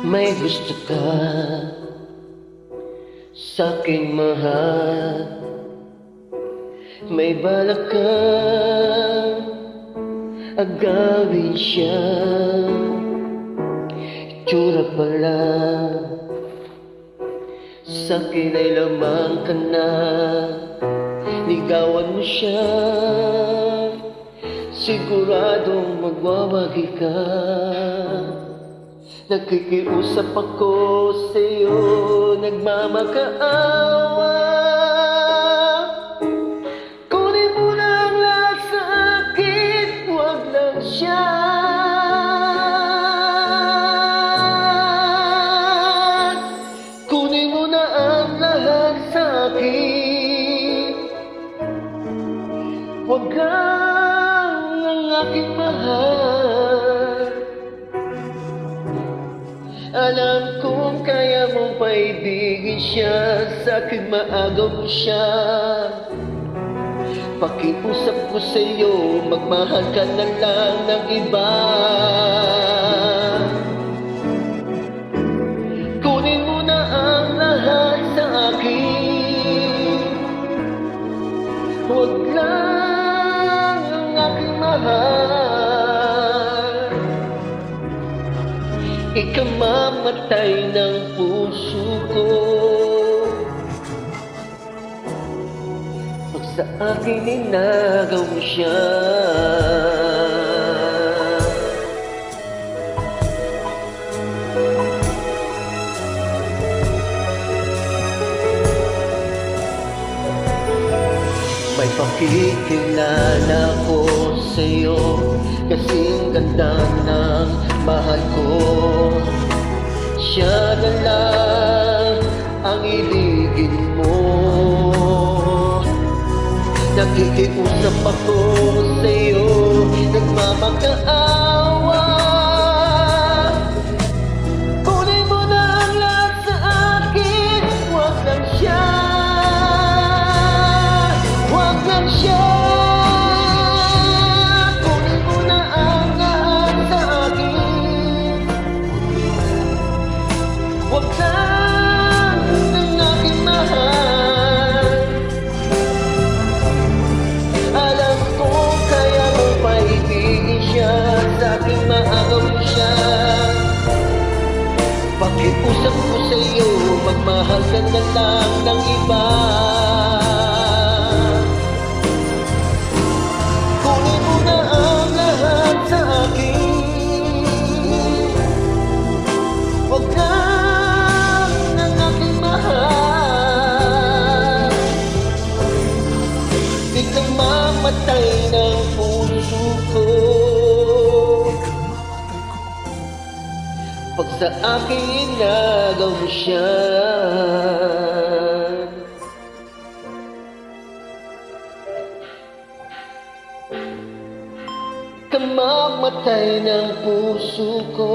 May gusto ka sa'king mahal, may balak kang agawin siya. Itsura pa lang sa'kin ay lamang ka na, ligawan mo siya, siguradong magwawagi ka. Nakikiusap ako sa'yo, nagmamakaawa. Kunin mo na ang lahat sa akin, huwag lang siya. Kunin mo na ang lahat sa akin, huwag lang ang aking mahal. Alam kong kaya mong paibigin siya, sa'kin maagaw mo siya. Pakiusap ko sa'yo, magmahal ka na lang ng iba. Kunin mo na ang lahat sa akin, huwag lang ang aking mahal. Ikamamatay ng puso ko pag sa akin inagaw mo siya. May pakikilala ko sa'yo, kasing ganda ng mahal ko. Siya na lang ang ibigin mo. Nakikiusap ako sa'yo, nagmamakaawa. Kunin mo na ang lahat sa akin, huwag lang siya. Huwag lang siya. Kunin mo na ang lahat sa akin, huwag lang ang aking mahal. Alam ko kaya mong paibigin siya, sa'king maagaw mo siya. Pakiusap ko sa'yo, magmahal ka na lang ng iba. Kunin mo na ang lahat sa akin, huwag lang ang aking mahal. Biglang mamatay ng puso ko pag sa akin inagaw mo siya. Kamamatay ng puso ko